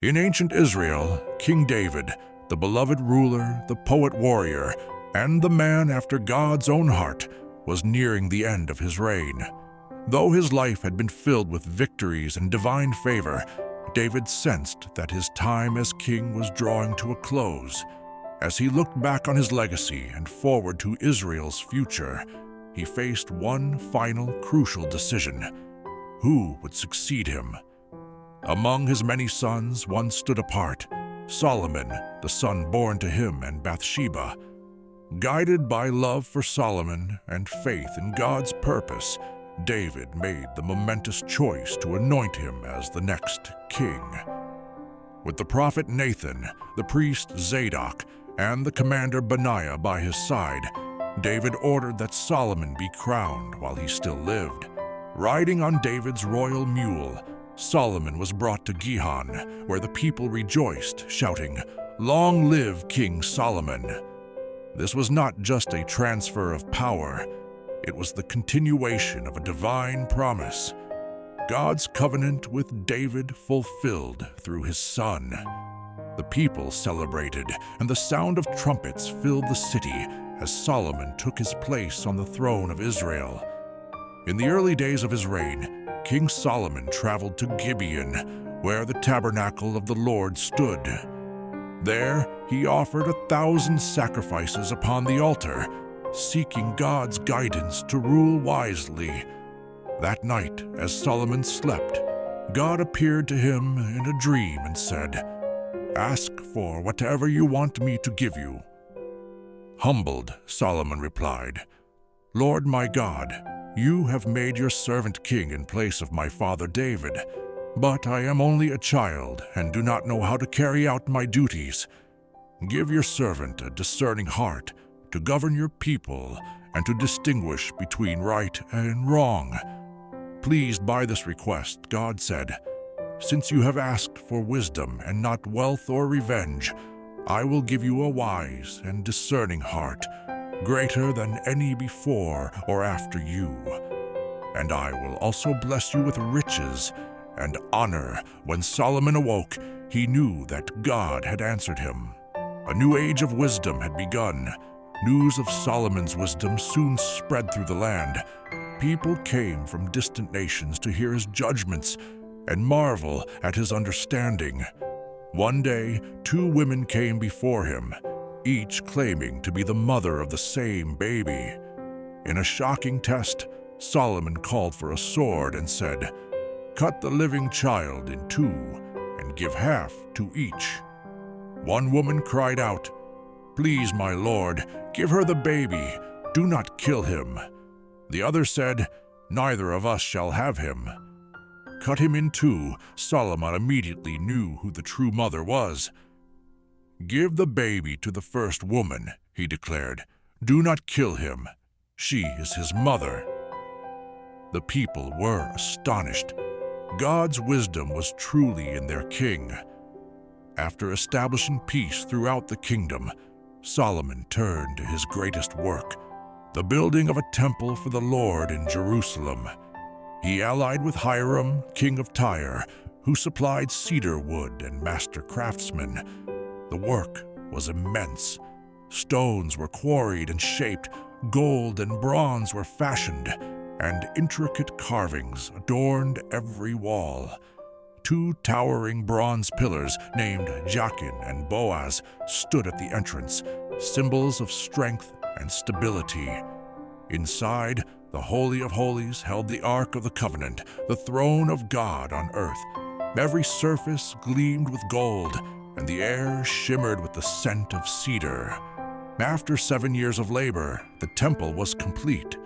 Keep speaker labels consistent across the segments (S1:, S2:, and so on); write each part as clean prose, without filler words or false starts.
S1: In ancient Israel, King David, the beloved ruler, the poet-warrior, and the man after God's own heart, was nearing the end of his reign. Though his life had been filled with victories and divine favor, David sensed that his time as king was drawing to a close. As he looked back on his legacy and forward to Israel's future, he faced one final crucial decision: who would succeed him? Among his many sons, one stood apart: Solomon, the son born to him and Bathsheba. Guided by love for Solomon and faith in God's purpose, David made the momentous choice to anoint him as the next king. With the prophet Nathan, the priest Zadok, and the commander Benaiah by his side, David ordered that Solomon be crowned while he still lived. Riding on David's royal mule, Solomon was brought to Gihon, where the people rejoiced, shouting, "Long live King Solomon!" This was not just a transfer of power, it was the continuation of a divine promise. God's covenant with David fulfilled through his son. The people celebrated, and the sound of trumpets filled the city as Solomon took his place on the throne of Israel. In the early days of his reign, King Solomon traveled to Gibeon, where the tabernacle of the Lord stood. There, he offered 1,000 sacrifices upon the altar, seeking God's guidance to rule wisely. That night, as Solomon slept, God appeared to him in a dream and said, "Ask for whatever you want me to give you." Humbled, Solomon replied, "Lord my God, you have made your servant king in place of my father David, but I am only a child and do not know how to carry out my duties. Give your servant a discerning heart to govern your people and to distinguish between right and wrong." Pleased by this request, God said, "Since you have asked for wisdom and not wealth or revenge, I will give you a wise and discerning heart, greater than any before or after you. And I will also bless you with riches and honor." When Solomon awoke, he knew that God had answered him. A new age of wisdom had begun. News of Solomon's wisdom soon spread through the land. People came from distant nations to hear his judgments and marvel at his understanding. One day, 2 women came before him, each claiming to be the mother of the same baby. In a shocking test, Solomon called for a sword and said, "Cut the living child in 2 and give half to each." One woman cried out, "Please, my lord, give her the baby. Do not kill him." The other said, "Neither of us shall have him." Cut him in 2, Solomon immediately knew who the true mother was. "Give the baby to the first woman," he declared. "Do not kill him. She is his mother." The people were astonished. God's wisdom was truly in their king. After establishing peace throughout the kingdom, Solomon turned to his greatest work, the building of a temple for the Lord in Jerusalem. He allied with Hiram, king of Tyre, who supplied cedar wood and master craftsmen. The work was immense. Stones were quarried and shaped, gold and bronze were fashioned, and intricate carvings adorned every wall. 2 towering bronze pillars named Jachin and Boaz stood at the entrance, symbols of strength and stability. Inside, the Holy of Holies held the Ark of the Covenant, the throne of God on earth. Every surface gleamed with gold, and the air shimmered with the scent of cedar. After 7 years of labor, the temple was complete.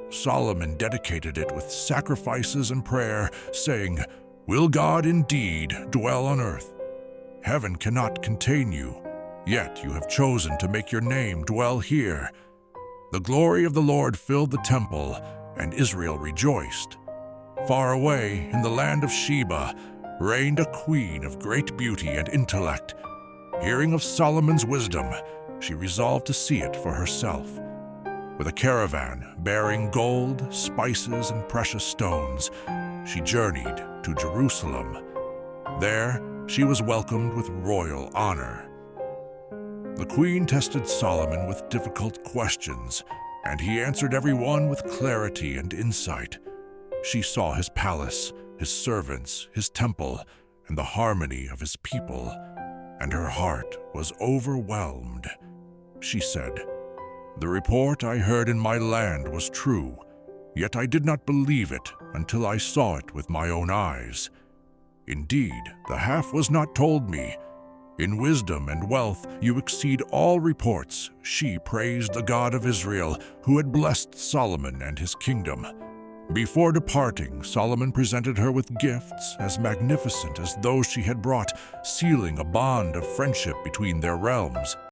S1: Solomon dedicated it with sacrifices and prayer, saying, "Will God indeed dwell on earth? Heaven cannot contain you, yet you have chosen to make your name dwell here." The glory of the Lord filled the temple, and Israel rejoiced. Far away, in the land of Sheba, reigned a queen of great beauty and intellect. Hearing of Solomon's wisdom, she resolved to see it for herself. With a caravan bearing gold, spices, and precious stones, she journeyed to Jerusalem. There, she was welcomed with royal honor. The queen tested Solomon with difficult questions, and he answered every one with clarity and insight. She saw his palace, his servants, his temple, and the harmony of his people, and her heart was overwhelmed. She said, "The report I heard in my land was true, yet I did not believe it until I saw it with my own eyes. Indeed, the half was not told me. In wisdom and wealth you exceed all reports." She praised the God of Israel, who had blessed Solomon and his kingdom. Before departing, Solomon presented her with gifts as magnificent as those she had brought, sealing a bond of friendship between their realms.